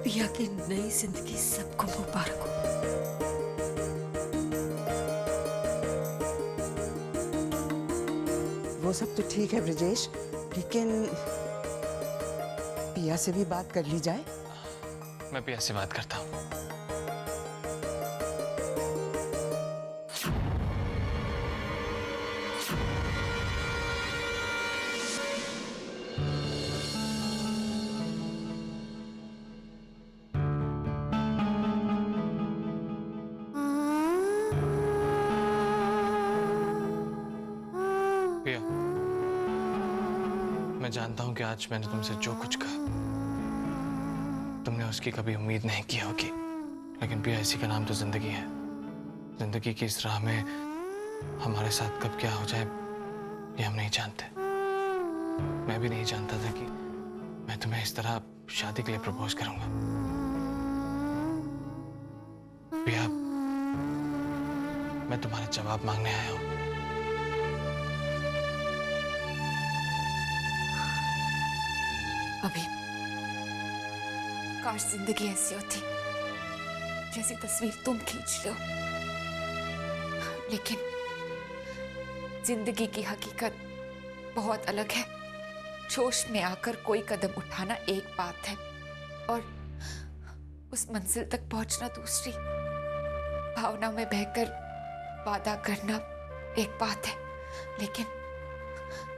पिया की नई जिंदगी सबको मुबारक हो। वो सब तो ठीक है ब्रजेश, लेकिन पिया से भी बात कर ली जाए। मैं पिया से बात करता हूँ। पिया, मैं जानता हूं कि आज मैंने तुमसे जो कुछ कहा तुमने उसकी कभी उम्मीद नहीं की होगी, लेकिन पिया इसी का नाम तो जिंदगी है। जिंदगी की इस राह में हमारे साथ कब क्या हो जाए ये हम नहीं जानते। मैं भी नहीं जानता था कि मैं तुम्हें इस तरह शादी के लिए प्रपोज करूंगा। पिया, मैं तुम्हारा जवाब मांगने आया हूं। अभी काश जिंदगी ऐसी होती जैसी तस्वीर तुम खींच रहे हो, लेकिन जिंदगी की हकीकत बहुत अलग है। जोश में आकर कोई कदम उठाना एक बात है और उस मंजिल तक पहुंचना दूसरी। भावना में बहकर वादा करना एक बात है, लेकिन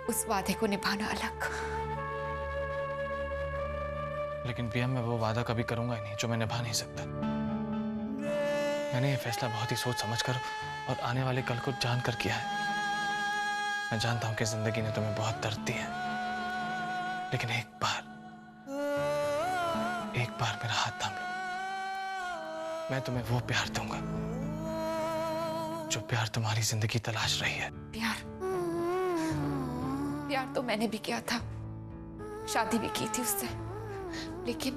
उस वादे को निभाना अलग। लेकिन पिया, मैं वो वादा कभी करूंगा ही नहीं जो मैं निभा नहीं सकता। मैंने ये फैसला बहुत ही सोच समझकर और आने वाले कल को जानकर किया है। मैं जानता हूं कि जिंदगी ने तुम्हें बहुत दर्द दिया है, लेकिन एक बार मेरा हाथ थाम लो। मैं तुम्हें वो प्यार दूंगा जो प्यार तुम्हारी जिंदगी तलाश रही है। प्यार तो मैंने भी किया था, शादी भी की थी उससे, लेकिन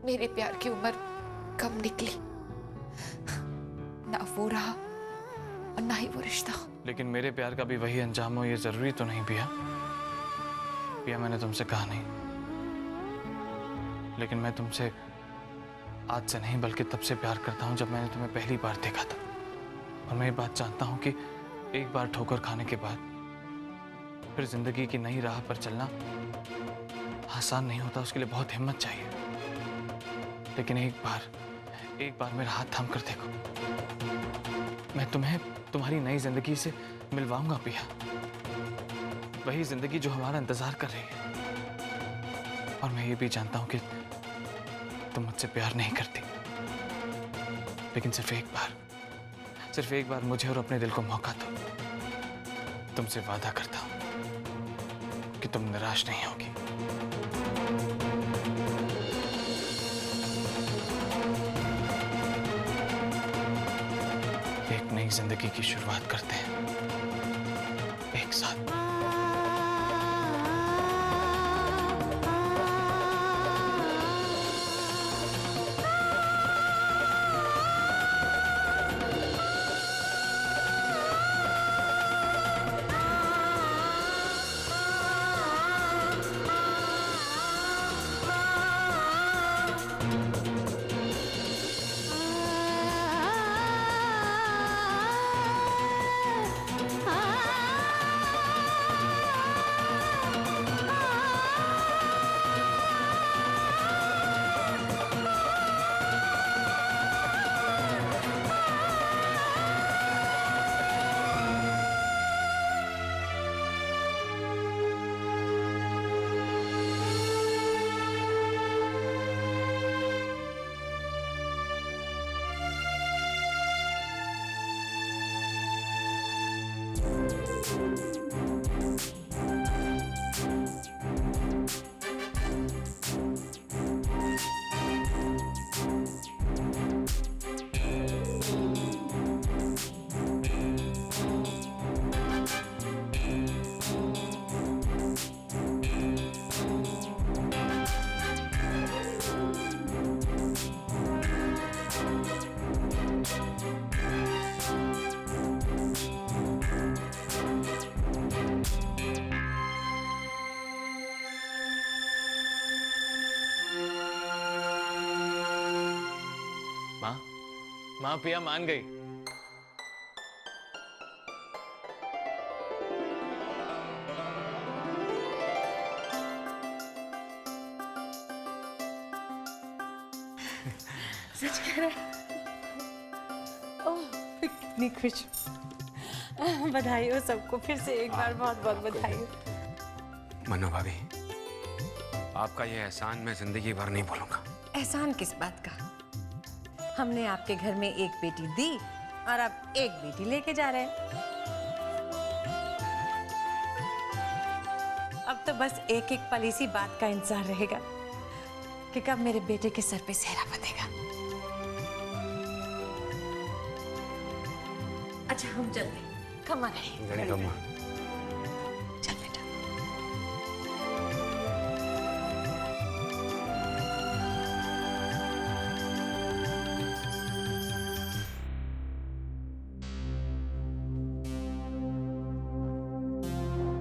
मेरे प्यार की उम्र कम निकली। ना वो रहा और ना ही वो रिश्ता। लेकिन मेरे प्यार का भी वही अंजाम हो ये जरूरी तो नहीं पिया। पिया, मैंने तुमसे कहा नहीं, लेकिन मैं तुमसे आज से नहीं बल्कि तब से प्यार करता हूं जब मैंने तुम्हें पहली बार देखा था। और मैं ये बात जानता हूं कि एक बार ठोकर खाने के बाद फिर जिंदगी की नई राह पर चलना आसान नहीं होता, उसके लिए बहुत हिम्मत चाहिए। लेकिन एक बार मेरा हाथ थाम कर देखो। मैं तुम्हें तुम्हारी नई जिंदगी से मिलवाऊंगा पिया। वही जिंदगी जो हमारा इंतजार कर रही है। और मैं ये भी जानता हूं कि तुम मुझसे प्यार नहीं करती, लेकिन सिर्फ एक बार मुझे और अपने दिल को मौका दो। तुमसे वादा करता हूं कि तुम निराश नहीं होगी। एक नई जिंदगी की शुरुआत करते हैं एक साथ। माँ पिया मान गई। सच कह रहे हैं? ओह, कितनी खुश। बधाई हो सबको, फिर से एक बार बहुत बहुत बधाई हो। मनु भाभी, आपका ये एहसान मैं जिंदगी भर नहीं भूलूंगा। एहसान किस बात का? हमने आपके घर में एक बेटी दी और अब एक बेटी लेके जा रहे हैं। अब तो बस एक एक पल इसी बात का इंतजार रहेगा कि कब मेरे बेटे के सर पे सेहरा बंधेगा। अच्छा हम चलते हैं। कमा रहे गणितम्मा, चल बेटा।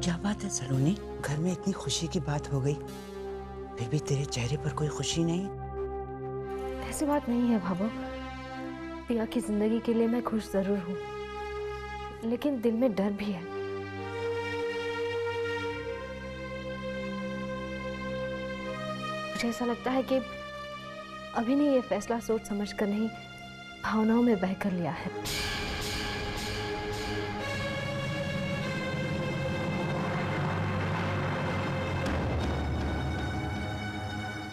क्या बात है सलोनी, घर में इतनी खुशी की बात हो गई, फिर भी तेरे चेहरे पर कोई खुशी नहीं। ऐसी बात नहीं है भाभो। पिया की जिंदगी के लिए मैं खुश जरूर हूँ, लेकिन दिल में डर भी है। मुझे ऐसा लगता है कि अभी ने ये फैसला सोच समझ कर नहीं, भावनाओं में बहकर लिया है।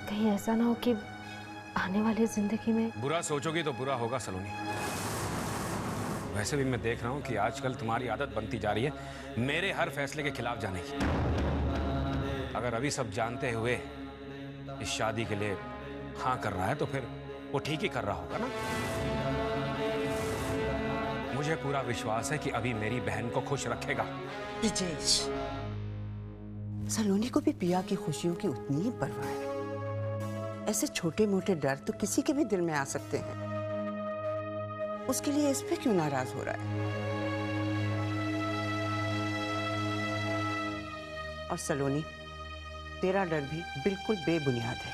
कहीं ऐसा ना हो कि आने वाली जिंदगी में बुरा सोचोगी तो बुरा होगा सलोनी। वैसे भी मैं देख रहा हूँ कि आजकल तुम्हारी आदत बनती जा रही है मेरे हर फैसले के खिलाफ जाने की। अगर अभी सब जानते हुए इस शादी के लिए हाँ कर रहा है तो फिर वो ठीक ही कर रहा होगा ना। मुझे पूरा विश्वास है कि अभी मेरी बहन को खुश रखेगा। ब्रिजेश, सलोनी को भी पिया की खुशियों की उतनी ही परवाह है। ऐसे छोटे मोटे डर तो किसी के भी दिल में आ सकते हैं, उसके लिए इस पे क्यों नाराज हो रहा है? और सलोनी, तेरा डर भी बिल्कुल बेबुनियाद है।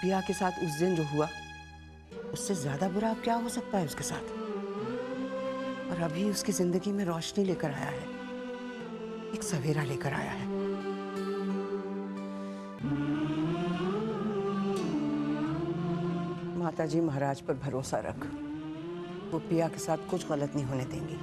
पिया के साथ उस दिन जो हुआ, उससे ज्यादा बुरा अब क्या हो सकता है उसके साथ? और अभी उसकी जिंदगी में रोशनी लेकर आया है, एक सवेरा लेकर आया है। माताजी महाराज पर भरोसा रख, वो पिया के साथ कुछ गलत नहीं होने देंगी।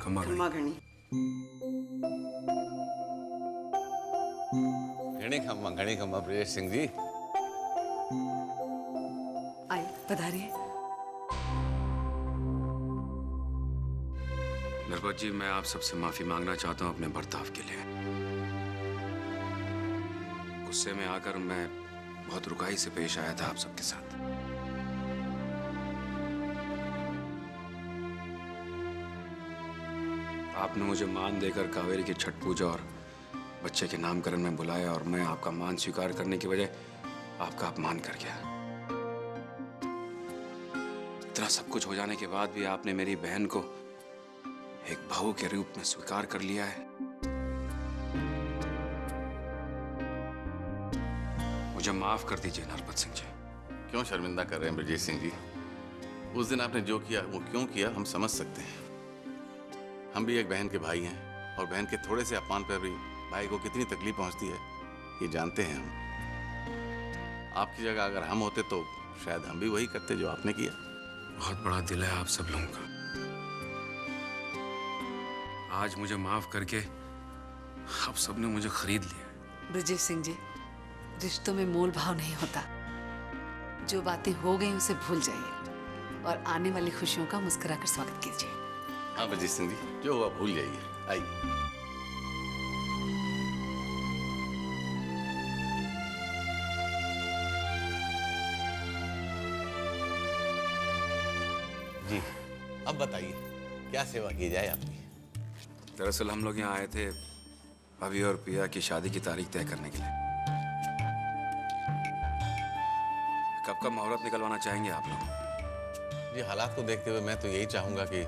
खम्मा घनी घणी खम्मा ब्रजेश सिंह जी। आई पधारिए। नरपत जी, मैं आप सबसे माफी मांगना चाहता हूं अपने बर्ताव के लिए। गुस्से में आकर मैं बहुत रुखाई से पेश आया था आप सबके साथ। आपने मुझे मान देकर कावेरी की छठ पूजा और बच्चे के नामकरण में बुलाया और मैं आपका मान स्वीकार करने की बजाय आपका अपमान कर गया। इतना सब कुछ हो जाने के बाद भी आपने मेरी बहन को एक बहू के रूप में स्वीकार कर लिया है। मुझे माफ कर दीजिए नरपत सिंह जी। क्यों शर्मिंदा कर रहे हैं ब्रजेश सिंह जी? उस दिन आपने जो किया वो क्यों किया हम समझ सकते हैं। हम भी एक बहन के भाई हैं और बहन के थोड़े से अपमान पर भी भाई को कितनी तकलीफ पहुंचती है ये जानते हैं हम। आपकी जगह अगर हम होते तो शायद हम भी वही करते जो आपने किया। बहुत बड़ा दिल है आप सब लोगों का। आज मुझे माफ करके आप सबने मुझे खरीद लिया। ब्रजेश सिंह जी, रिश्तों में मोल भाव नहीं होता। जो बातें हो गई उसे भूल जाइए और आने वाली खुशियों का मुस्कुराकर स्वागत कीजिए। हाँ ब्रजेश सिंह जी, जो हुआ भूल जाइए। आइए। जी, अब बताइए क्या सेवा की जाए आपकी? दरअसल हम लोग यहाँ आए थे अभी और पिया की शादी की तारीख तय करने के लिए। कब मुहूर्त निकलवाना चाहेंगे आप लोग? ये हालात को देखते हुए मैं तो यही चाहूंगा कि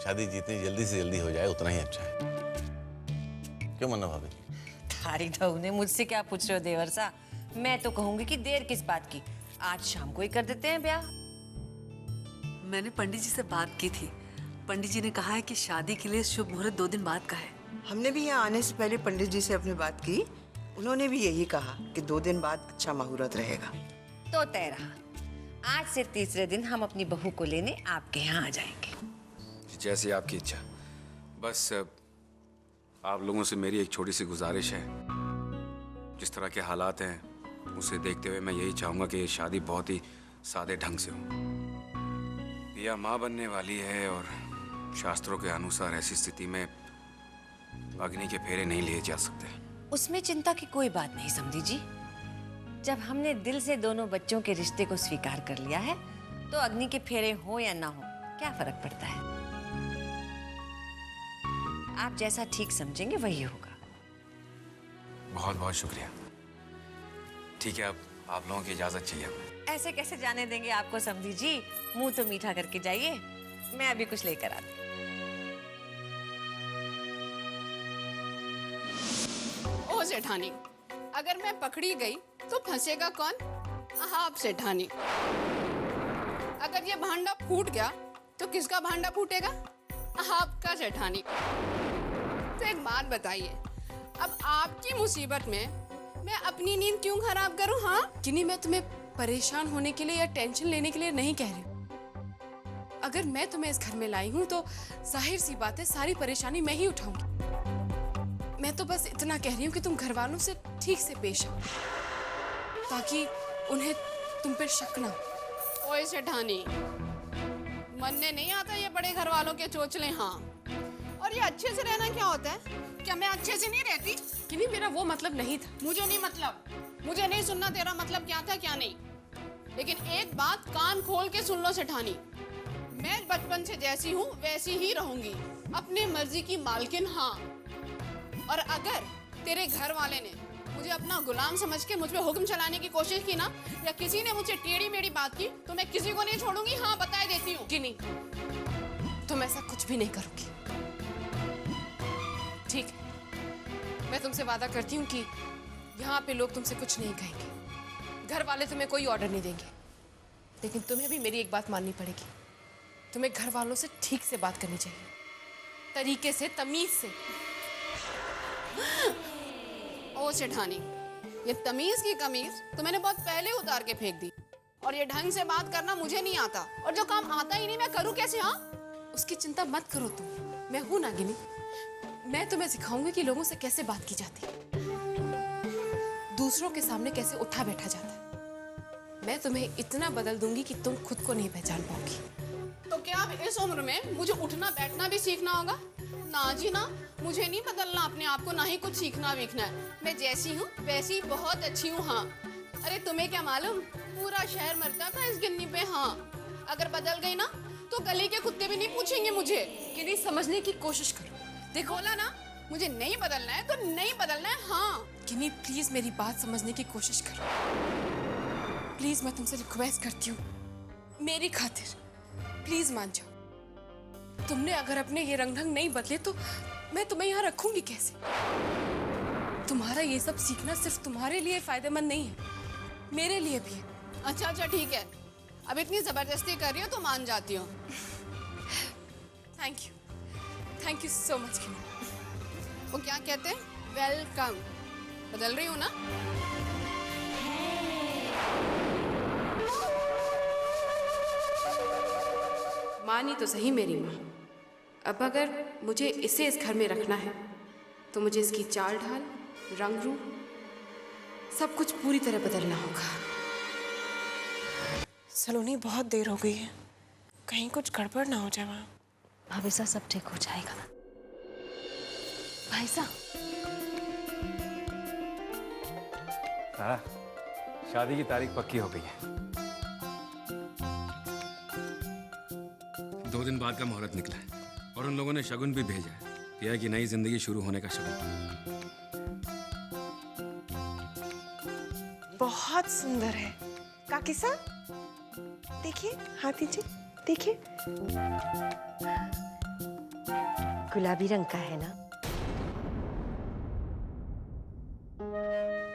शादी जितनी जल्दी से जल्दी हो जाए उतना ही अच्छा है। क्यों मन्ना भाभी? थारी बहू ने मुझसे क्या पूछ रहे हो देवर सा? मैं तो कहूंगी कि देर किस बात की, आज शाम को ही कर देते हैं ब्याह। मैंने पंडित जी से बात की थी। पंडित जी ने कहा है कि शादी के लिए शुभ मुहूर्त 2 दिन बाद का है। हमने भी यहाँ आने से पहले पंडित जी से अपनी बात की, उन्होंने भी यही कहा कि 2 दिन बाद अच्छा मुहूर्त रहेगा। तो तय रहा, आज से तीसरे दिन हम अपनी बहू को लेने आपके यहाँ आ जाएंगे। जैसी आपकी इच्छा। बस आप लोगों से मेरी एक छोटी सी गुजारिश है। जिस तरह के हालात हैं उसे देखते हुए मैं यही चाहूँगा कि ये शादी बहुत ही सादे ढंग से हो। पिया माँ बनने वाली है और शास्त्रों के अनुसार ऐसी स्थिति में अग्नि के फेरे नहीं लिए जा सकते। उसमें चिंता की कोई बात नहीं समधी जी। जब हमने दिल से दोनों बच्चों के रिश्ते को स्वीकार कर लिया है तो अग्नि के फेरे हो या ना हो क्या फर्क पड़ता है। आप जैसा ठीक समझेंगे वही होगा। बहुत बहुत शुक्रिया। ठीक है, अब आप लोगों की इजाजत चाहिए हमें। ऐसे कैसे जाने देंगे आपको समधी जी, मुंह तो मीठा करके जाइए, मैं अभी कुछ लेकर आती। ओ सेठानी, अगर मैं पकड़ी गई तो फंसेगा कौन? आप सेठानी। अगर ये भांडा फूट गया तो किसका भांडा फूटेगा? आपका सेठानी। तो एक बात बताइए, अब आपकी मुसीबत में मैं अपनी नींद क्यों खराब करूं? हाँ, किन्हीं मैं तुम्हें परेशान होने के लिए या टेंशन लेने के लिए नहीं कह रही हूँ। अगर मैं तुम्हें इस घर में लाई हूँ तो जाहिर सी बात है सारी परेशानी मैं ही उठाऊंगी। मैं तो बस इतना कह रही हूँ कि तुम घर वालों से ठीक से पेश आओ ताकि उन्हें तुम पर शक ना हो। ओए सेठानी, मनने नहीं आता ये बड़े घर वालों के चोचले। हाँ, और ये अच्छे से रहना क्या होता है? क्या मैं अच्छे से नहीं रहती? कि नहीं, मेरा वो मतलब नहीं था। मुझे नहीं मतलब, मुझे नहीं सुनना तेरा मतलब क्या था क्या नहीं। लेकिन एक बात कान खोल के सुन लो सेठानी, मैं बचपन से जैसी हूँ वैसी ही रहूंगी, अपनी मर्जी की मालकिन। हाँ, और अगर तेरे घर वाले ने मुझे अपना गुलाम समझ के मुझ पे हुक्म चलाने की कोशिश की ना, या किसी ने मुझे टेढ़ी मेढ़ी बात की, तो मैं किसी को नहीं छोड़ूंगी। हाँ, बता देती हूँ कि नहीं, तुम ऐसा कुछ भी नहीं करोगी। ठीक है, मैं तुमसे वादा करती हूँ कि यहाँ पे लोग तुमसे कुछ नहीं कहेंगे, घर वाले तुम्हें कोई ऑर्डर नहीं देंगे। लेकिन तुम्हें भी मेरी एक बात माननी पड़ेगी, तुम्हें घर वालों से ठीक से बात करनी चाहिए, तरीके से, तमीज से। ओ सेठानी, ये तमीज की कमीज तो मैंने बहुत पहले उतार के फेंक दी, और ये ढंग से बात करना मुझे नहीं आता, और जो काम आता ही नहीं मैं करूँ कैसे? हाँ, उसकी चिंता मत करो तुम, मैं हूं ना गिनी। मैं तुम्हें सिखाऊंगी कि लोगों से कैसे बात की जाती है, दूसरों के सामने कैसे उठा बैठा जाता है। मैं तुम्हें इतना बदल दूंगी कि तुम खुद को नहीं पहचान पाओगी। तो क्या अब इस उम्र में मुझे उठना बैठना भी सीखना होगा? ना जी ना, मुझे नहीं बदलना अपने आप को, ना ही कुछ सीखना वीखना है। मैं जैसी हूँ वैसी बहुत अच्छी हूँ। हाँ, अरे तुम्हें क्या मालूम, पूरा शहर मरता था इस गिन्नी पे। हाँ, अगर बदल गई ना तो गली के कुत्ते भी नहीं पूछेंगे मुझे। कि नहीं, समझने की कोशिश करो। देखो बोला ना, मुझे नहीं बदलना है तो नहीं बदलना है। हाँ, कि नहीं, प्लीज मेरी बात समझने की कोशिश करो। प्लीज मैं तुमसे रिक्वेस्ट करती हूँ, मेरी खातिर प्लीज मान जाओ। तुमने अगर अपने ये रंग ढंग नहीं बदले तो मैं तुम्हें यहाँ रखूंगी कैसे? तुम्हारा ये सब सीखना सिर्फ तुम्हारे लिए फायदेमंद नहीं है, मेरे लिए भी है। अच्छा अच्छा ठीक है, अब इतनी जबरदस्ती कर रही हो तो मान जाती हूँ। Thank you so much. वो क्या कहते हैं, वेलकम। बदल रही हूँ ना? मानी तो सही मेरी माँ। अब अगर मुझे इसे इस घर में रखना है तो मुझे इसकी चाल ढाल, रंग रूप, सब कुछ पूरी तरह बदलना होगा। सलोनी, बहुत देर हो गई है, कहीं कुछ गड़बड़ ना हो जाए वहाँ। भाभी साहब, सब ठीक हो जाएगा। भाई साहब, हाँ, शादी की तारीख पक्की हो गई है। 2 दिन बाद का मुहूर्त निकला है और उन लोगों ने शगुन भी भेजा है, पिया की नई जिंदगी शुरू होने का शगुन। बहुत सुंदर है काकी साहब। देखिए, हाथ दीजिए, देखिए। गुलाबी रंग का है ना?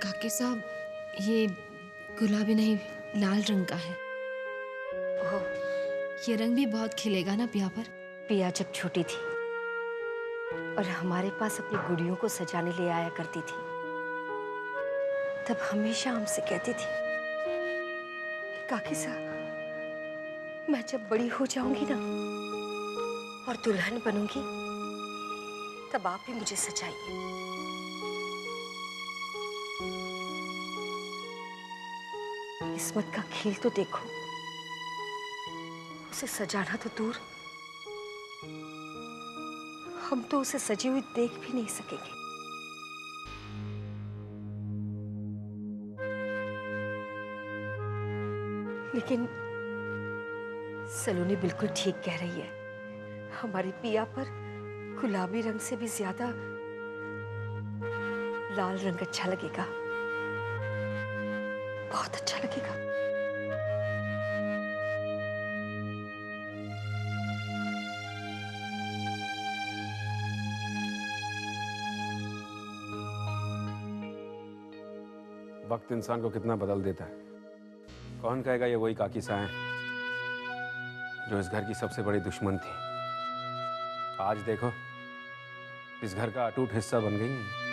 काके साहब, ये गुलाबी नहीं, लाल रंग का है। ओह, ये रंग भी बहुत खिलेगा ना पिया पर। पिया जब छोटी थी और हमारे पास अपनी गुड़ियों को सजाने ले आया करती थी, तब हमेशा हमसे कहती थी कि काकी साहब, मैं जब बड़ी हो जाऊंगी ना और दुल्हन बनूंगी, तब आप भी मुझे सजाइए। किस्मत का खेल तो देखो, उसे सजाना तो दूर, हम तो उसे सजी हुई देख भी नहीं सकेंगे। लेकिन सलोनी बिल्कुल ठीक कह रही है, हमारी पिया पर गुलाबी रंग से भी ज्यादा लाल रंग अच्छा लगेगा, बहुत अच्छा लगेगा। वक्त इंसान को कितना बदल देता है। कौन कहेगा ये वही काकी सा है जो इस घर की सबसे बड़ी दुश्मन थी, आज देखो इस घर का अटूट हिस्सा बन गई है।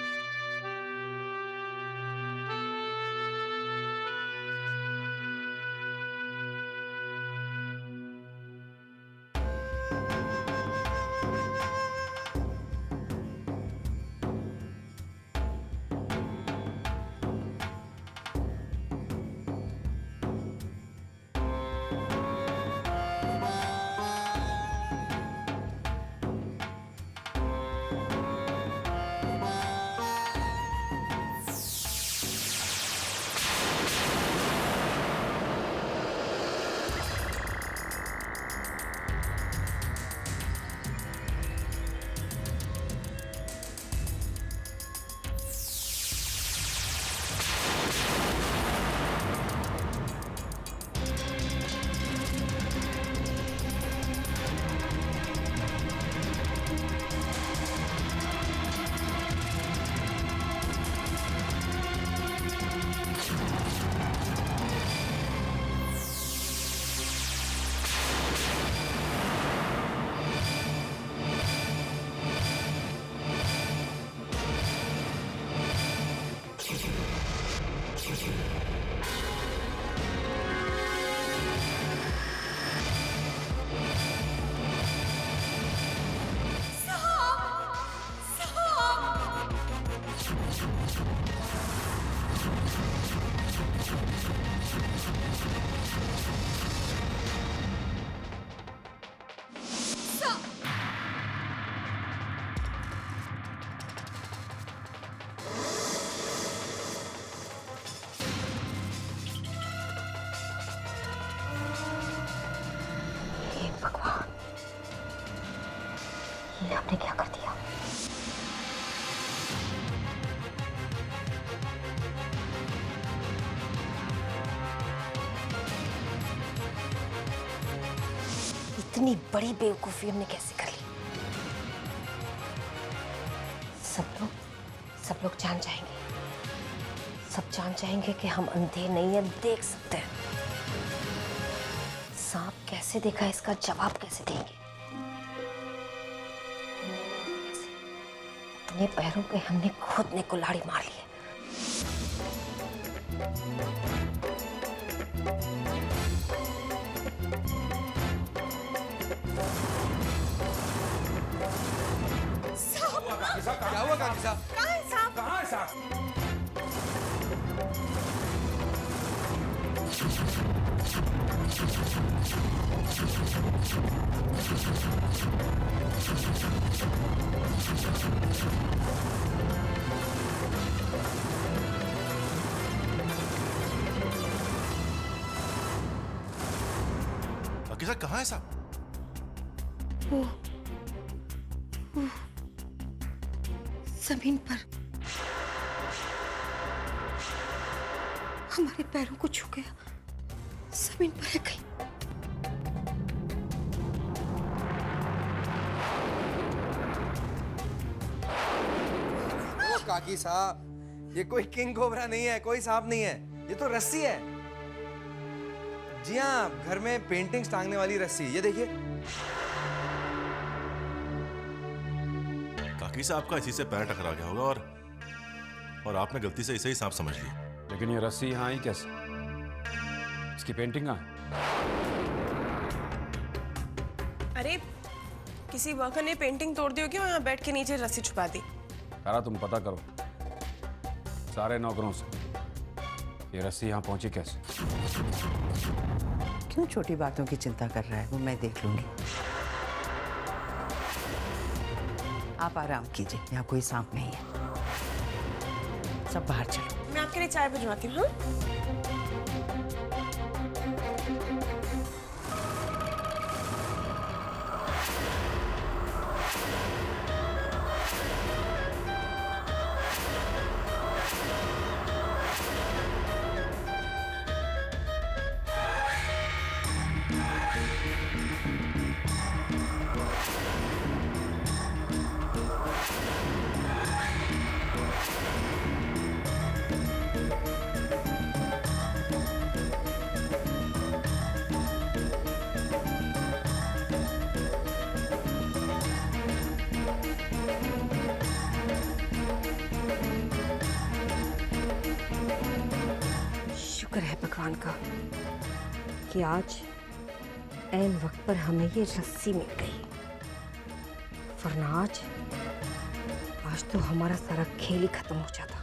भगवान, ये आपने क्या कर दिया? इतनी बड़ी बेवकूफी हमने कैसे कर ली? सब लोग जान जाएंगे, सब जान जाएंगे कि हम अंधे नहीं हैं, देख सकते हैं। सांप कैसे देखा, इसका जवाब कैसे देंगे? अपने पैरों पे हमने खुद ने कुल्हाड़ी मार ली है। क्या हुआ काकी साहब? कहाँ है साहब? काकी साहब कहाँ है साहब? वो जमीन पर हमारे पैरों को छू गया, जमीन पर है कहीं। काकी साहब, ये कोई किंग कोबरा नहीं है, कोई सांप नहीं है, ये तो रस्सी है। जी हाँ, घर में पेंटिंग्स टांगने वाली रस्सी, ये देखिए। काकी साहब आपका इसी से पैर टकरा गया होगा और आपने गलती से इसे ही सांप समझ लिया। लेकिन ये रस्सी यहाँ आई कैसे? इसकी पेंटिंग कहाँ है? अरे किसी वर्कर ने पेंटिंग तोड़ दी होगी और यहाँ बेड के नीचे रस्सी छुपा दी। तारा तुम पता करो सारे नौकरों से ये रस्सी यहाँ पहुंची कैसे। क्यों छोटी बातों की चिंता कर रहा है, वो मैं देख लूंगी। आप आराम कीजिए, यहाँ कोई सांप नहीं है। सब बाहर चलो। मैं आपके लिए चाय भिजवाती हूँ। शुक्र है भगवान का कि आज ऐन वक्त पर हमें ये रस्सी मिल गई, वरना आज तो हमारा सारा खेल ही खत्म हो जाता।